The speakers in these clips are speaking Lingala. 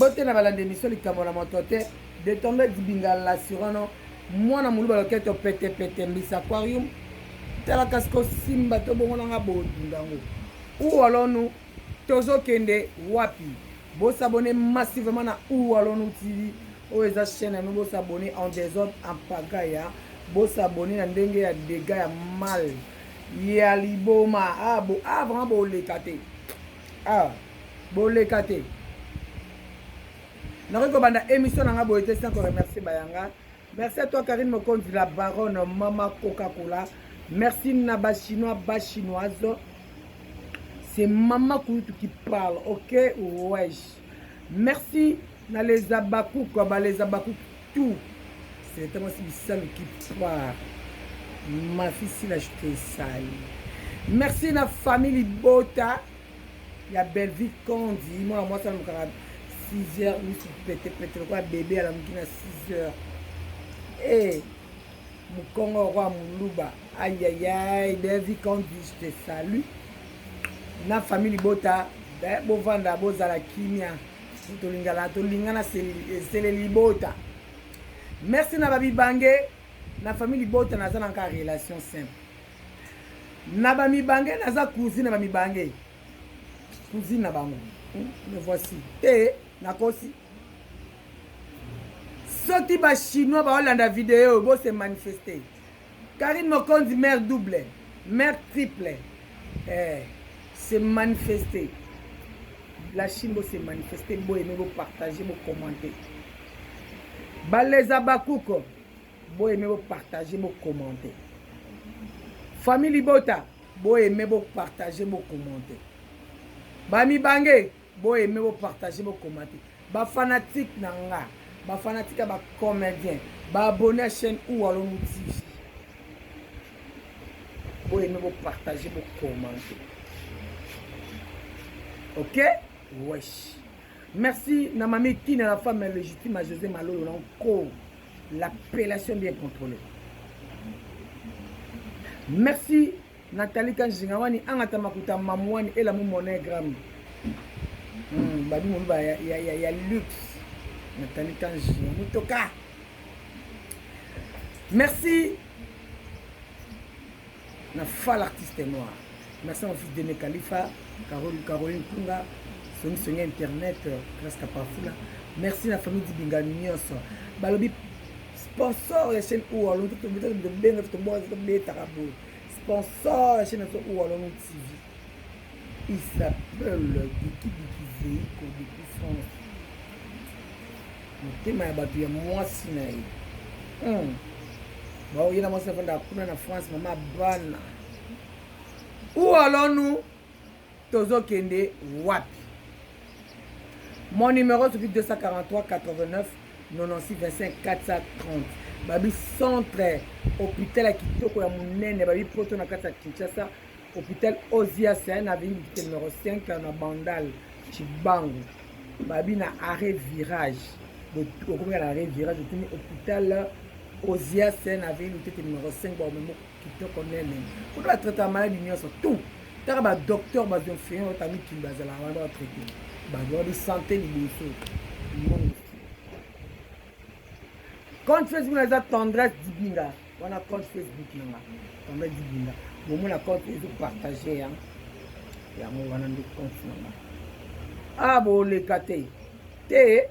Mbote na balande émission likambo na motote de tomber dibinga la surano mwana mulu baloketo pete pete mbisa aquarium tala kasko simba to bongo nga bodundango ou alonu tozo kende wapi bo s'abonner massivement na ou alonu TV o eza chaîne nous bo s'abonner en désordre en pagaya bo s'abonner na ndenge ya dégâts ya mal ya liboma vraiment bo lekate bo lekate. Nous banda émission na nga boyete sans remercier bayanga. Merci à toi Karine Mokonzi la baronne Mama Coca-Cola. Merci Naba chinois bas chinoise. C'est Mama Koutou qui parle, OK? Wesh. Merci na les abakou quoi les abakou tout. C'est moi si seul qui parle. Ma fille si la je te sale. Merci na famille Bota. Ya belle vie Kondi. Moi ça me 6 heures, oui, peut-être quoi, bébé à la mouquine à 6 heures. Eh, Moukongo roi Moulouba, aïe aïe aïe, David quand je te salue. Na famille Bota, Bovanda, Bozala Kimia, Tolingana, c'est les Libota. Merci na Babi Bangé, na famille Bota, n'a pas encore relation simple. Na Babi Bangé, n'a pas cousine na Babi Bangé. Cousine na Bango. Me voici. Et nakosi. Soti ba chinois ba Hollande vidéo bo se manifester. Karine Mokonzi mère double, mère triple. Se manifester. La Chine bo se manifester, bo aimer, bo partager, bo commenter. Baleza Bakouko, bo aimer, bo partager, bo commenter. Famille Bota, bo aimer, bo partager, bo commenter. Bami Bangé, bo aimer, bo partager, bo commenter. Ba fanatique nanga, ba fanatique ba comédien, ba abonné à chaîne ou à l'outil. Bo aimer, bo partager, bo commenter. OK? Wesh. Merci na mami qui na la femme légitime à José Malolo encore l'appellation bien contrôlée. Merci Nathalie Kanjingawani angata makuta mamwani et la monogramme. Babi mumba ya luxe. Nathalie Kanjingawani mutoka. Merci na fal artiste noir. Merci mon fils Dene Khalifa, Caroline Kunga, Sony internet presque parfois. Merci la famille Dibinga Nyonso. Balobi sponsor la chaîne ou alors tout de bien notre moi de Tarabo. Sponsor la chaîne ou alors TV. Il s'appelle Diki Côte France. Le thème est battu moi Sinaï. Bon, il y a moi ça fait en France maman bana. Où allons-nous? Tozo Kende Wapi. Mon numéro c'est 243 89 96 25 430. Babi centre hôpital à Kitoko ya Munene babi poto na kata Kinshasa hôpital Ozia c'est na ville numéro 5 na Bandal Chibangu. Babi na arrêt virage. Donc comment arrêt virage de hôpital Ozia c'est na ville numéro 5 ba même Kitoko nene. Pour la traiter maladie nyonso tout. T'as un docteur, un infirmier, un ami qui va traiter. Il de santé, il compte Facebook, on a tendresse d'Ibinga. On a compte Facebook, tendresse d'Ibinga. Bon, on a compte Facebook partagé. Il y a un compte. Ah, bon, les catés. T'es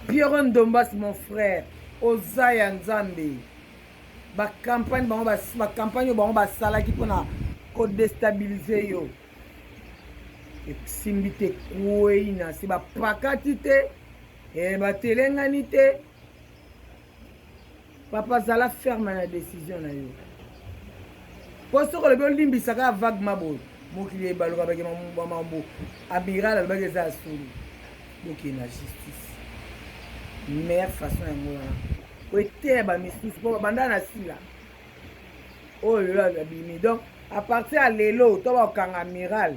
Pierre Ndombas, mon frère. Ozayan Zambi. Ba campagne ba campagne ba sala ki pona ko déstabiliser yo et simbite kuina si ba pakatite et ba telenganite papa zala ferme na décision na yo posto ko le bon limbi saka vague mabo mokili baluka ba ke mambo amiral ba ke za sulu donc na justice meilleure façon ya ngona oui, ba misusu po banda na sila. Oh là là bimi donc à partir à lelo to ba kanga amiral.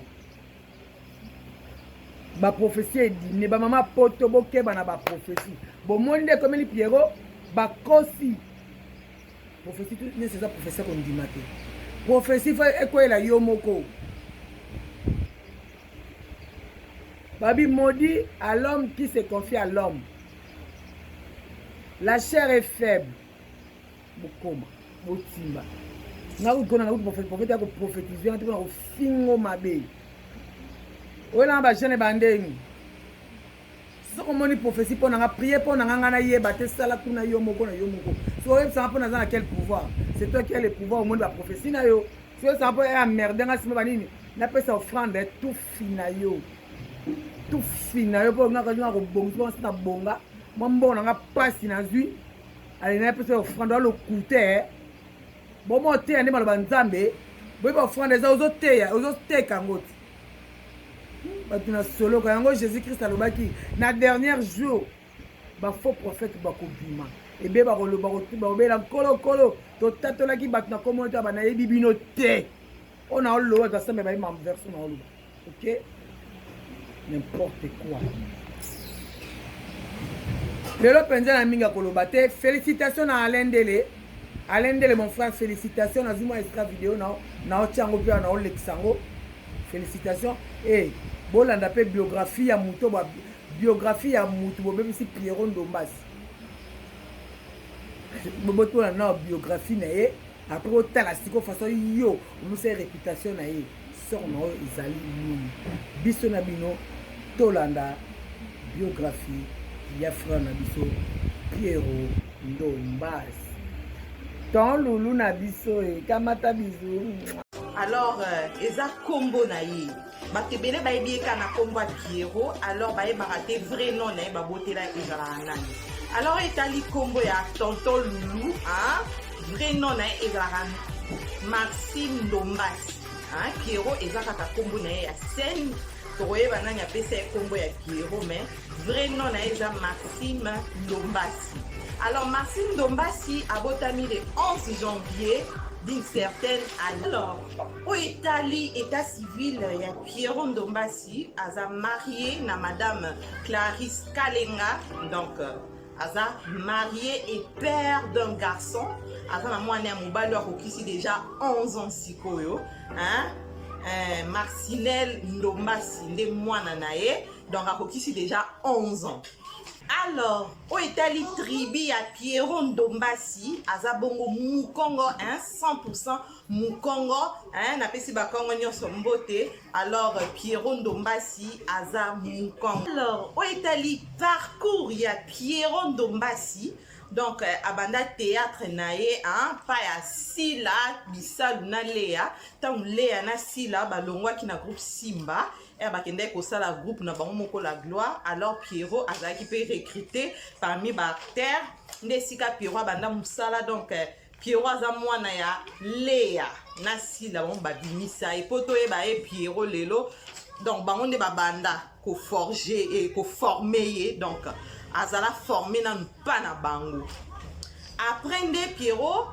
Ba prophétie dîner ba mama poto boke ba na ba prophétie. Bon monde comme li Pierrot ba kosi. Prophétie tout ne c'est ça professeur qu'on dit maté. Prophétie faut écouter la yomoko. Babi maudit à l'homme qui se confie à l'homme. La chair est faible. Bokoma, botimba. Na ukona na prophète ko prophétiser, na ko fingo mabe. Ola ba jeune bandeni. So ko moni prophétie pour na prier pour na ngana yeba te sala kuna yo moko na yo moko. So yeb ça pour na za quel pouvoir? C'est toi qui as le pouvoir au monde de la prophétie na yo. So ça pour ya merde nga sima banini. Na pesa offrande tout finayo. Tout finayo pour nga ko bongo na bonga. Mambo na nga pasi na zui. Allez na pesa offrande le coûter. Bon mo te ande maloba nzambe. Bo ba offrande za ozo te kangoti. Batina solo quand Jésus-Christ alobaki na dernier jour ba faux prophète ba kobima et be ba koloba ba obela kolo to tatola ki batina komonta ba na yebi bino te on a lo ba sembe ba imam version na lo OK n'importe quoi lelo penza na minga koloba te félicitations na Alain Dele mon frère félicitations na zuma extra vidéo na ochango pia na olexango félicitations et bolanda pe biographie ya muto bobebisi Pierrot Ndombasi bobotola na biographie na ye après otala siko façon yo omusa réputation na ye sort na oyo ezali nini biso na bino tolanda biographie ya frère na biso Pierrot Ndombasi ton lulu na biso e kamata bizu. Alors, eza combo na ye. Bakebele ba ebieka na combo Pierrot, alors ba ebaraté vrai nom na ba botela ezala nani. Alors etali combo ya tonton Loulou, hein? Vrai nom na ezala Maxime Ndombasi. Hein? Pierrot ezaka ka combo na ya scène. Toye bananya pesa combo ya Pierrot mais vrai nom na eza Maxime Ndombasi. Alors Maxime Ndombasi a botami le 11 janvier d'une certaine année. Alors, au Italie, état civil, il y a Pierrot Ndombasi, a marié na madame Clarisse Kalenga, donc a marié et père d'un garçon, a moine mobile qui déjà 11 ans sikoyo, hein? Marcinelle Ndombasi, les moines nae, donc a déjà 11 ans. Alors, au Italie tribu à Pierrot Ndombasi, azabongo Mukongo, hein, 100% Mukongo, hein, na pesi ba Kongo nyonso mbote. Alors Pierrot Ndombasi aza Mukongo. Alors, au Italie parcours ya Pierrot Ndombasi. Donc, abanda théâtre nae, hein, pa ya sila, bisalu na lea, tant lea na sila, balongwa ki na groupe Simba. Et bakende ko sala groupe na bango moko la gloire. Alors Pierrot azaki pe recruté parmi ba acteurs ndesika Pierrot banda musala. Donc Pierrot aza mwana ya Léa na sila bon babimisa e poto e ba e Pierrot lelo. Donc bango nde ba banda ko forger et ko former. Donc azala formé na pa na bango. Après nde Pierrot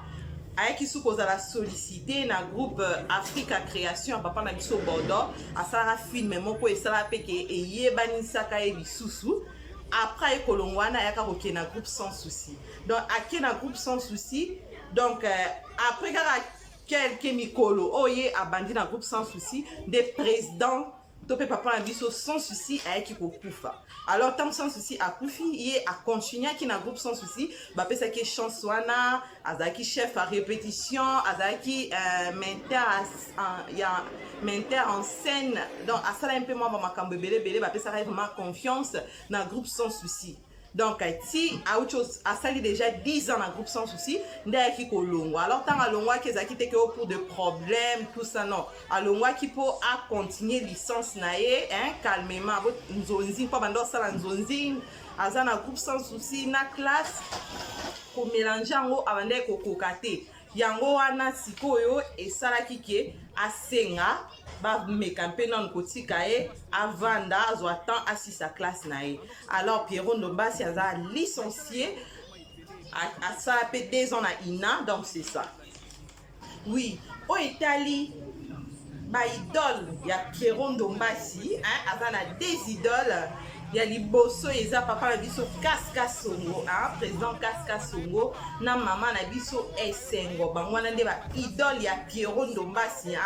qui sous cause la sollicité na groupe Africa Création papa na biso Bordeaux a sala film moko e sala peke e yebani saka e bisusu après kolongwana ya ka na groupe Sans Souci. Donc à na groupe Sans Souci. Donc après quelques mikolo oye abandi na groupe Sans Souci des présidents topé papa na biso Sans Souci a qui kokufa. Alors tant Sans Souci a kufi et a continué qui na groupe Sans Souci ba pesa ki chansona azaki chef à répétition azaki menteur en scène. Donc à ça un peu moi makambo belé ba pesa vraiment confiance na groupe Sans Souci. Donc si a autre chose a sali déjà 10 ans dans groupe Sans Souci ndaki kolongwa. Alors tant alongwa qui ezaki te que pour de problèmes tout ça non alongwa qui peut a continuer licence nae hein calmement nzonzi pas bando sala nzonzi azana groupe Sans Souci na classe ko mélanger ngo abande ko kokate yango wana sikoyo e sala kike asenga ba mekampe non kotika e avanda azwa temps assis sa classe nae. Alors Pierrot Ndombasi a licencié à ça peut 2 ans na INA. Donc c'est ça. Oui, au Italie ba idole ya Pierrot Ndombasi hein azana des idoles ya liboso eza papa na biso Kaska Songo, président Kaska Songo na mama na biso Esengo. Bango wana nde ba idole ya Pierrot Ndombasi,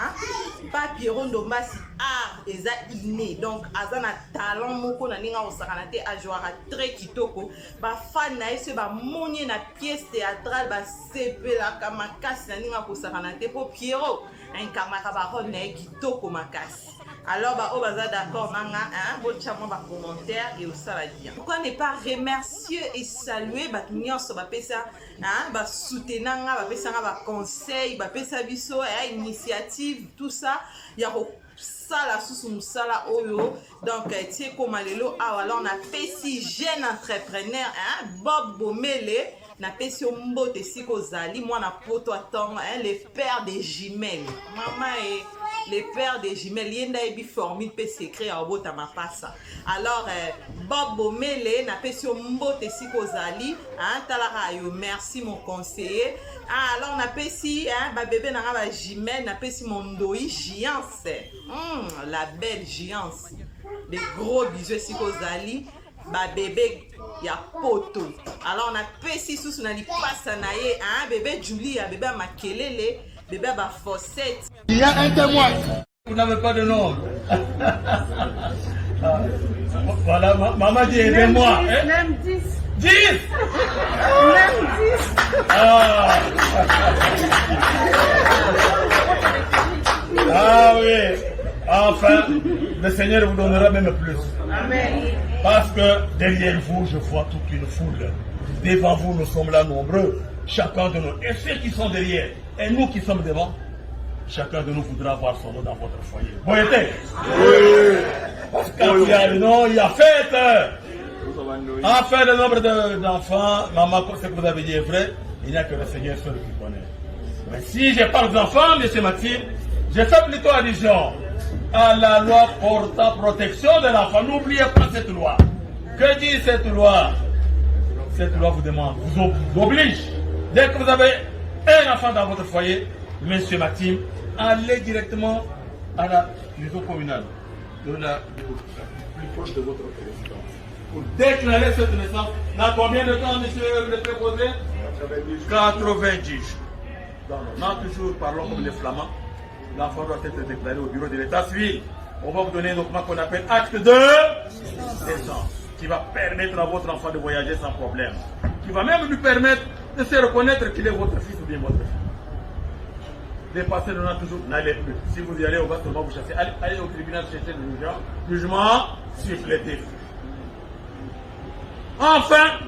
pas Pierrot Ndombasi art eza inné, donc aza na talent moko na ninga osakana te ajouera très kitoko. Ba fan na ese ba monye na pièce théâtrale ba sepelaka makasi na ninga kosakana te po Pierrot incarnaka ba rôle na kitoko makasi. Alors, bah, on va d'accord, commentaire et au saladia. Pourquoi ne pas remercier et saluer bah soutenir, conseil, initiative, tout ça. Il y a sala sous sala oyo. Donc, tu sais comment alors on a fait si jeune entrepreneur, Bob Bomele. Na pesi mbote siko zali moi na poto atong les pères des jumelles maman et les pères des jumelles yenda ebi formule pe secret a bota mapasa. Alors Bob Bomele na pesi mbote siko zali talaka yo merci mon conseiller. Alors na pesi ba bébé na ba jumelle na pesi mon ndoi giance la belle giance des gros bisous siko zali ba bébé ya poto. Alors on a pesi sous na li passa na ye bébé Julia, bébé Makelele, bébé ba Fossette. Il y a un témoin. Vous n'avez pas de nom. Voilà, maman dit aidez-moi. Même 10. 10. Même 10. Ah oui. Enfin, le Seigneur vous donnera même plus. Amen. Parce que derrière vous, je vois toute une foule. Devant vous, nous sommes là nombreux. Chacun de nous. Et ceux qui sont derrière, et nous qui sommes devant, chacun de nous voudra voir son nom dans votre foyer. Vous voyez? Oui. Parce que quand il y a le nom, il y a fête. Enfin, le nombre d'enfants, maman, ce que vous avez dit est vrai, il n'y a que le Seigneur seul qui connaît. Mais si je parle d'enfants, M. Mathilde, je fais plutôt allusion à la loi portant protection de l'enfant. N'oubliez pas cette loi. Que dit cette loi? Cette loi vous demande, vous oblige, dès que vous avez un enfant dans votre foyer, Monsieur Maxime, allez directement à la maison communale de la plus proche de votre résidence pour déclarer cette naissance. Dans combien de temps, monsieur le préposé? 90. Nous toujours parlons comme les Flamands. L'enfant doit être déclaré au bureau de l'état civil. On va vous donner un document qu'on appelle acte de naissance, qui va permettre à votre enfant de voyager sans problème, qui va même lui permettre de se reconnaître qu'il est votre fils ou bien votre fille. Dépasser le nom toujours, n'allez plus. Si vous y allez, on va seulement vous chasser. Allez au tribunal chercher le jugement supplétif. Enfin,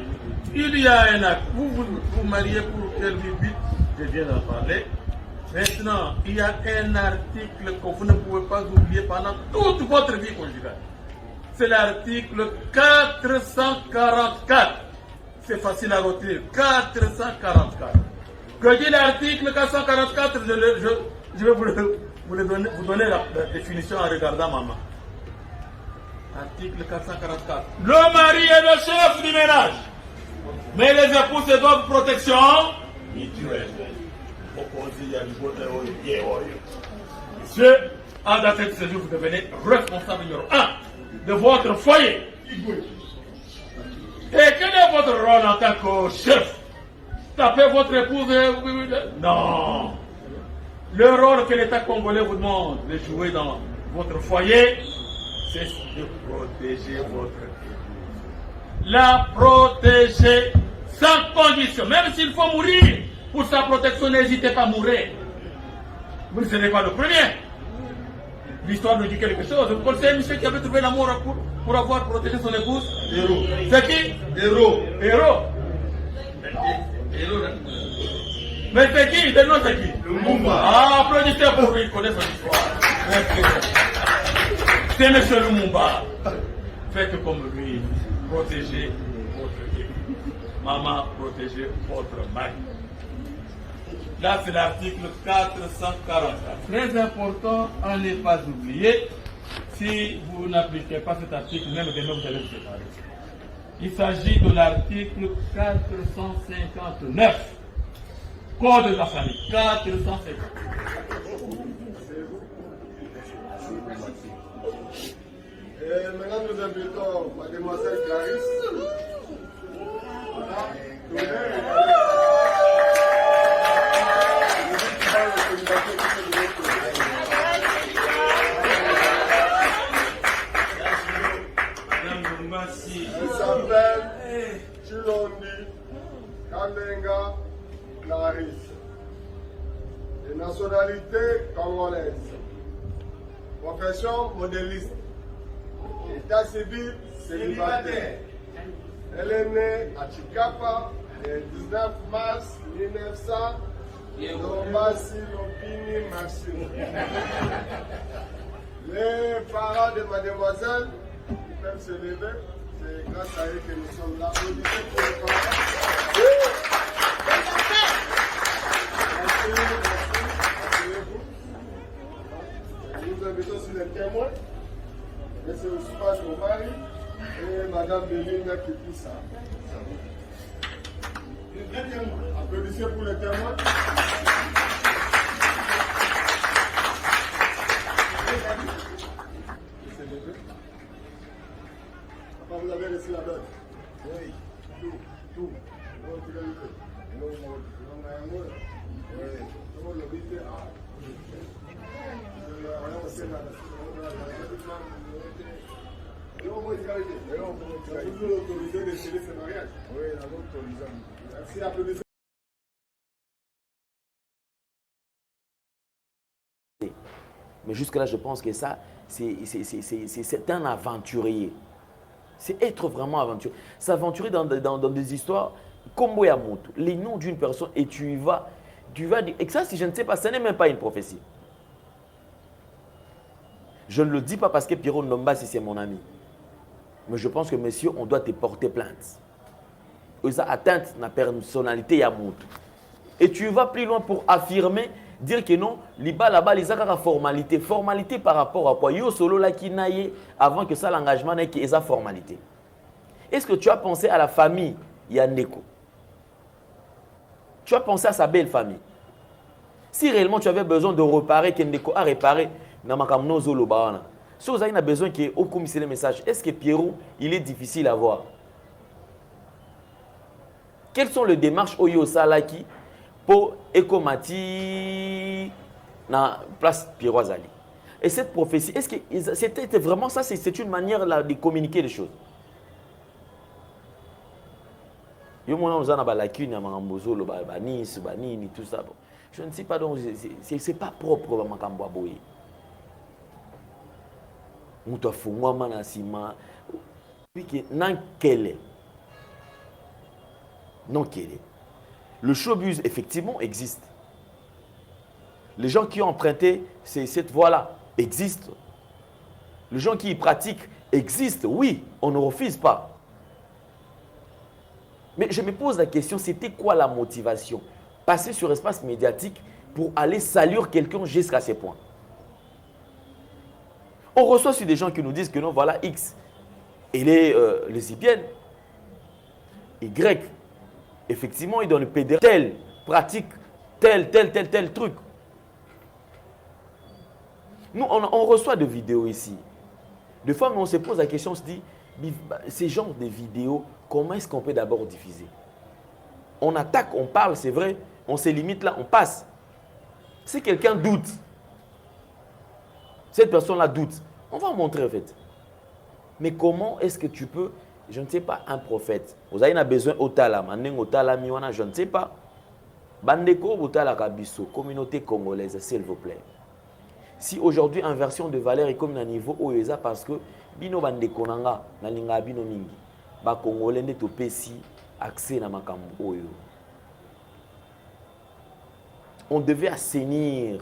il y a un acte. Vous mariez pour quel but? Je viens d'en parler. Maintenant, il y a un article que vous ne pouvez pas oublier pendant toute votre vie conjugale. C'est l'article 444. C'est facile à retenir. 444. Que dit l'article 444? Je vais vous donner la définition en regardant maman. Article 444. Le mari est le chef du ménage. Mais les époux se doivent protection mutuelle. Monsieur, en date de ce jour, vous devenez responsable numéro 1 de votre foyer. Et quel est votre rôle en tant que chef? Taper votre épouse? Non. Le rôle que l'État congolais vous demande de jouer dans votre foyer, c'est de protéger votre épouse. La protéger sans condition. Même s'il faut mourir pour sa protection, n'hésitez pas à mourir. Vous ne serez pas le premier. L'histoire nous dit quelque chose. Vous connaissez un monsieur qui avait trouvé l'amour pour avoir protégé son épouse? Héros. C'est qui? Héros. Héros. Mais c'est qui? Le nom c'est qui? Lumumba. Ah, applaudissez pour lui, il connaît son histoire. C'est monsieur Lumumba. Faites comme lui. Protégez votre épouse. Maman, protégez votre mari. Là, c'est l'article 444. Très important à ne pas oublier. Si vous n'appliquez pas cet article, même demain, vous allez vous séparer. Il s'agit de l'article 459. Code de la famille. 450. Et maintenant, nous invitons Mademoiselle Clarisse. Elle s'appelle Chilondi Kalenga Clarisse. De nationalité congolaise. Profession modéliste. État civil célibataire. Elle est née à Chikapa le 19 mars 1900. Lombasi Lopini Maxime. Les parents de mademoiselle qui peuvent se lever, c'est grâce à eux que nous sommes là. Applaudissez pour les parents. Asseyez-vous. Nous invitons sur les témoins. Monsieur Ousmane Omari et Madame Belinda Kipoussa. Applaudissez pour les témoins. Vous avez reçu la dot? Oui. Tout. Vous autorisez de sceller ce mariage? Oui, nous autorisons. Merci, applaudissez. Mais jusque-là, je pense que ça, c'est un aventurier. C'est être vraiment aventurier. S'aventurer dans des histoires comme Boyamoto, les noms d'une personne, et tu vas dire. Et ça, si je ne sais pas, ce n'est même pas une prophétie. Je ne le dis pas parce que Pierrot Nomba, si c'est mon ami. Mais je pense que, monsieur, on doit te porter plainte. Ça atteinte la personnalité Yamoto. Et tu vas plus loin pour affirmer, dire que non, liba là-bas, les a formalité. Formalité par rapport à quoi? Yo solo là qui naïe avant que ça l'engagement n'ait que sa formalité. Est-ce que tu as pensé à la famille Yandeko? Tu as pensé à sa belle famille? Si réellement tu avais besoin de réparer, Kendeko a réparé, Namakamno Zolo Baana. Si vous avez besoin qu'il commissaire le message, est-ce que Pierrot, il est difficile à voir? Quelles sont les démarches Oyo Salaki pour Ekomati na place Pierrot Azali? Et cette prophétie, est-ce que c'était vraiment ça? C'est une manière là, de communiquer les choses. Yo mona on a la lacune à Marambozo, le Banis, Banini, tout ça. Je ne sais pas donc c'est pas propre à Makambo Aboye. Muta fungwa manasima. Puis que nan kele. Non kele. Le showbiz effectivement existe. Les gens qui ont emprunté cette voie-là existent. Les gens qui y pratiquent existent. Oui, on ne refuse pas. Mais je me pose la question, c'était quoi la motivation? Passer sur l'espace médiatique pour aller saluer quelqu'un jusqu'à ce point. On reçoit aussi des gens qui nous disent que non, voilà, X, elle est lesbienne. Y, effectivement, il est dans le pédéral. Tel pratique, tel truc. Nous, on reçoit des vidéos ici. Des fois, on se pose la question, on se dit, ces genres de vidéos, comment est-ce qu'on peut d'abord diffuser? On attaque, on parle, c'est vrai, on se limite là, on passe. Si quelqu'un doute, cette personne-là doute, on va montrer en fait. Mais comment est-ce que tu peux, je ne sais pas, un prophète, vous avez besoin d'Otala, je ne sais pas. Bandeko Otala Kabiso, communauté congolaise, s'il vous plaît. Si aujourd'hui, inversion de valeur est comme un niveau OESA parce que bino bandeko nanga, nalinga bino mingi, ba congolais ne to pesi accès na makambo oyo. On devait assainir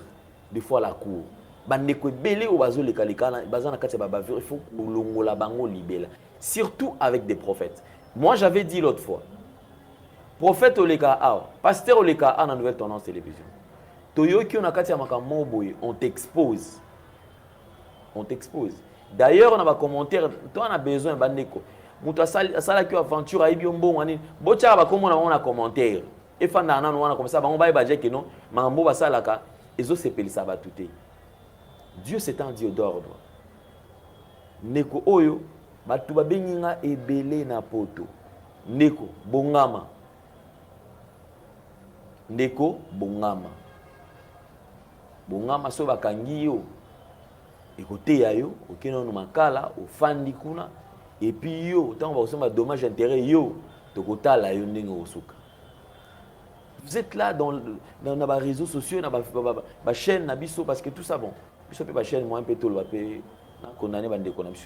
des fois la cour. Bandeko belé ou bazo le kalikana, bazana kati baba il faut longola bango libela. Surtout avec des prophètes. Moi j'avais dit l'autre fois. Prophète Oleka A, pasteur Oleka A dans Nouvelle Tendance Télévision. Toyoki on a kati ya makambo boye, on t'expose. On t'expose. D'ailleurs, on a un commentaire, toi on a besoin bandeko. Muta sala ki aventure aibi mbongo ngani. Bocha ba komo na on a commentaire. Et fanda na on a comme ça, ba on ba baje que non, mambo ba salaka, ezo sepelisa ba touté. Dieu c'est un Dieu d'ordre. ndeko oyo bato babengi nga ebele na poto. Ndeko bongama, ndeko bongama, bongama so bakangi yo ekoteya yo okeno no makala ofandi kuna et puis yo tant va osema dommage intérêt yo tokotala yo ndenge osuka. Vous êtes là dans les réseaux sociaux, dans la chaîne, parce que tout ça, bon, je sais pas chaîne, moi, un peu tout le condamné bande qu'on a mis.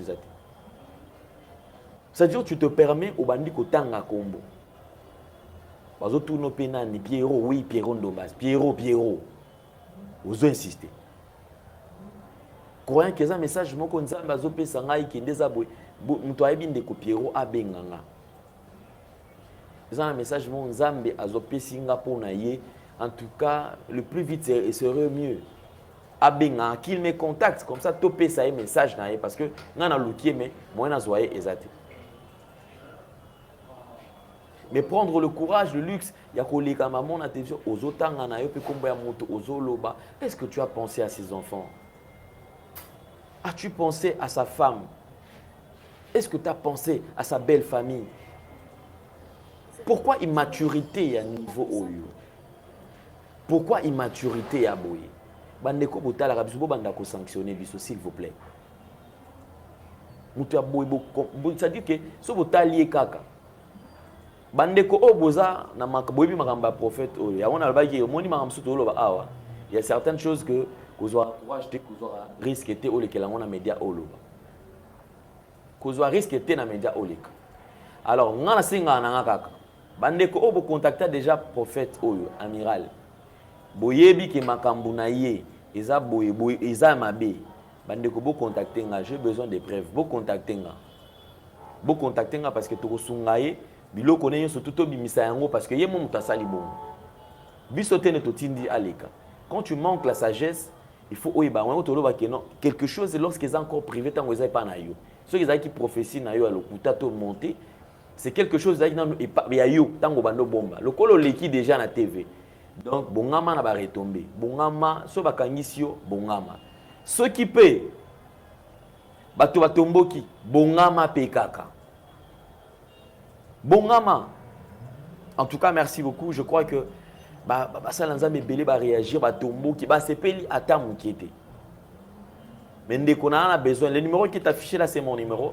C'est-à-dire tu te permets au bandit qu'au temps à combo. Parce que tout nos pénani, Pierrot, oui, Pierrot Ndombas, Pierrot. Vous insistez. Croyant que ça message, moi, qu'on s'en va zopé sangai qui des aboués, nous t'avons bien des Pierrot à Benganga. Un message mon Zambé azopé Singapour naïe, en tout cas le plus vite serait mieux. Abenga qu'il me contacte comme ça topé ça message naïe parce que n'ana lukié mais moi na zoyé exact. Mais prendre le courage, le luxe, il y a collé comme maman na télévision aux otanga na yo pe kombo ya moto ozoloba. Est-ce que tu as pensé à ses enfants? As-tu pensé à sa femme? Est-ce que tu as pensé à sa belle famille? Pourquoi immaturité à niveau oyo? Pourquoi immaturité à boye? Bandeko botala rabiso banda ko sanctionner biso s'il vous plaît. Mutu ya boye c'est-à-dire que so botali kaka. Bandeko oboza na boyebi makamba prophète oyo. Ya ona alba ki moni makamba suto lo ba awa. Il y a certaines choses que kozwa courage te kozwa risque te ole kelango na média oloba. Kozwa risque te na média oleka. Alors ngana singa na kaka. Bandeko obo contacta déjà prophète oyo amiral. Boyebi ke makambu na ye eza boye eza mabe. Bandeko bo contacter nga, j'ai besoin de preuves. Bo contacter nga. Bo contacter nga parce que to kosunga ye biloko ne yoso tout bimisa yango parce que ye mo mutasali bon. Bisote ne to tindi aleka. Quand tu manques la sagesse, il faut oyeba wango to loba ke non quelque chose lorsqu'ils encore privé tango eza pa na yo. Ceux qui prophétie na yo alokuta to monter. C'est quelque chose qui a eu tango bando bomba. Le colo leki déjà na TV. Donc bongama na ba retomber. Bongama so bakangisio bongama. Ce qui peut bato batomboki bongama pekaka. Bongama. En tout cas merci beaucoup. Je crois que ça nzambe belé ba réagir batomboki ba sepeli ata mukete. Mais ndeko na a besoin le numéro qui est affiché là c'est mon numéro.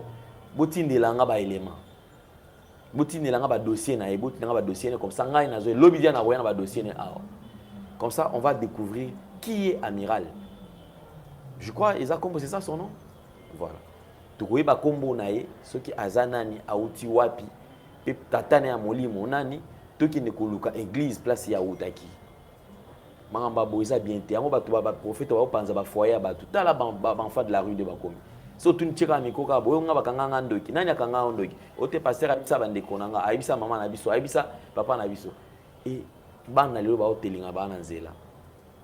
Botinde langa ba élément. Boutine langa ba dossier na ebot langa ba dossier comme ça ngai na zo lobidia na roya ba dossier na awa. Comme ça on va découvrir qui est amiral. Je crois Eza Kombo c'est ça son nom. Voilà. Tukoyi ba kombo na ye soki azanani auti wapi pe tatane ya molimo nani toki ne koluka église place ya utaki. Mangamba boisa bien te yango ba prophète ba panza ba foyer ba tout la ba enfant de la rue de Bakomi. Surtout une tira mikoka boyo nga bakanga ndoki nani akanga ndoki ote pasteur abisa bande konanga abisa maman na biso abisa papa na biso et bana lelo ba hotelinga bana nzela.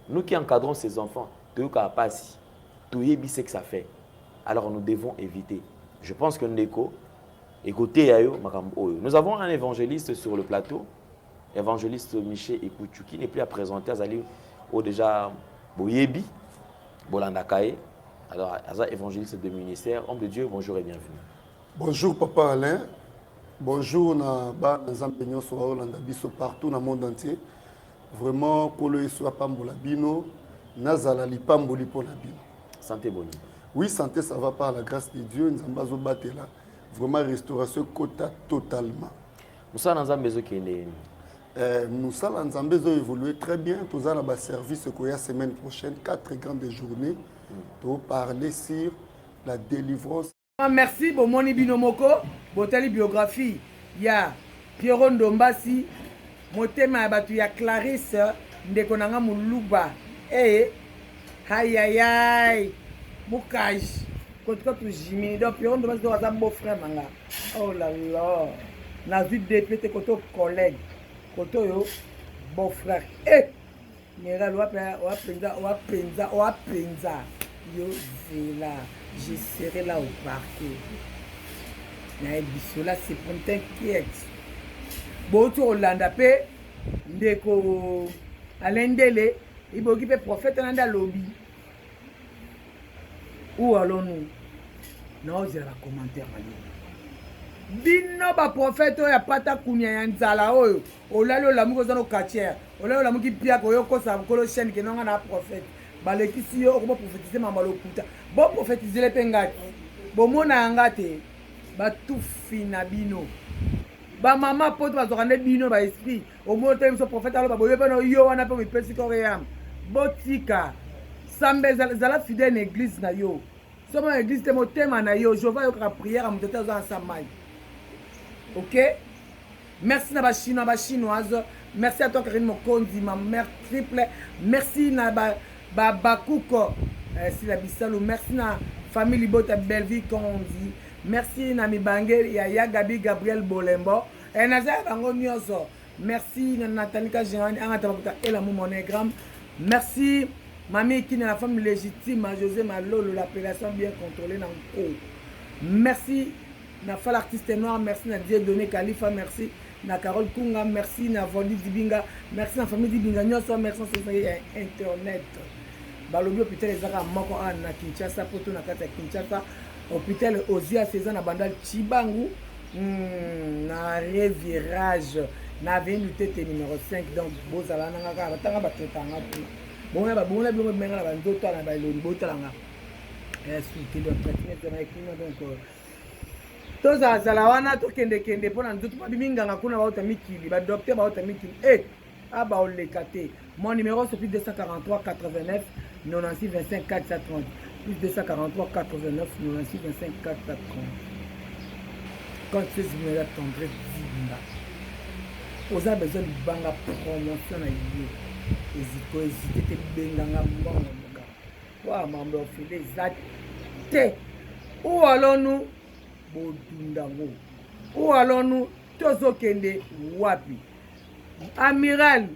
Nous qui encadrons ces enfants toyoka pasi toyebi ce que ça fait, alors nous devons éviter. Je pense que ndeko écoutez yayo makambo oyo. Nous avons un évangéliste sur le plateau, évangéliste Michel Ekuchu qui n'est plus à présenter azali au déjà boyebi bolandakaye. Alors, Aza évangéliste de ministère, homme de Dieu, bonjour et bienvenue. Bonjour Papa Alain, bonjour na Zambénion sur Hollande, partout dans le monde entier. Vraiment, Kolo Eswa Pambola Bino, Nazala Lipamboli pour la Bino. Santé Boni. Oui, santé, ça va par la grâce de Dieu. Nzambazo Batela, vraiment restauration quota totalement. Moussa Nzambezo qui est Moussa Nzambezo évolue très bien. Tous les services que la semaine prochaine, 4 grandes journées. Pour parler sur la délivrance. Merci, Bomoni Binomoko, Botali biographie. Il y a Pierrot Ndombasi, Motema Batu, il y a Clarisse, Ndekonanga Muluba, et aïe aïe aïe, Moukaj, quand tu Jimmy, donc Pierrot Ndombasi doit avoir un beau frère, manga. Oh là là, la vie de pété, koto collègue, koto yo, beau frère. Eh, Nera, Wapenza. Yo là, je serai là au parquet. Na bisola c'est pour t'inquiète. Bon tu Hollanda pe ndeko alendele, il occupé prophète dans lobby. Où allons-nous? naozela bacommentaire na bino baprofete oyo apata kunia ya nzala oyo olali olamuki oza no quartier olali olamuki piaka oyo okosa kolo chaîne ke nonga na prophète balekisi yo okoba prophétiser mama lokuta boprophétisele mpe ngati bomona yanga te batufi na bino bamama poto bazwaka nde bino baesprit omona te biso prophète aloba boye mpe no yo wana mpe mipesi koreyama botika sambe ezala fidèle na église na yo somo na église te motema na yo jova yokaka prière ya moto te aza ensemble. Ok, merci na bachinois bachinoise, merci à toi Karine Mokonzi, ma mère triple, merci na bakuko si la bisalo, merci na famille Libota Belleville Konzi, merci na mibange ya Gabi Gabriel Bolembo et naza bango nyonso, merci na Natanika Géani angata bakuta et la monogramme, merci mamie qui est la femme légitime, José Malolo, l'appellation bien contrôlée dans le cours. Merci na fa l'artiste noir, merci na Dieu donné Khalifa, merci na Carole Kunga, merci na Vondi Dibinga, merci na famille Dibinga nyonso, merci sur internet. Balobi hôpital ezaka moko na Kinshasa poto na kata Kinshasa, hôpital Ozia César na bandal Chibangu, na revirage na avenue Tete numéro 5, donc bozala na ngaka batanga batretanga bon ba bon la bi menga na bandoto na ba lo botalanga souki de traitement na ekino donc toza zala wana tokende kende pona ndoto ba biminganga kuna baota mikili ba docteur baota mikili aba olekate mon numéro c'est plus 243 89 96 25 430 plus 243 89 96 25 430 quand c'est me attendre dinga oza besoin de banga promotion na yé hésiter te benganga mbongo moka wa mambo ofile zate ou allons-nous bodundango ou allons-nous tozokende wapi amiral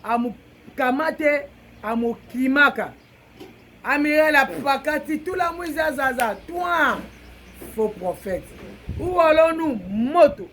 amukamate amukimaka amiral apakati tout la mwiza zaza toi faux prophète ou allons-nous moto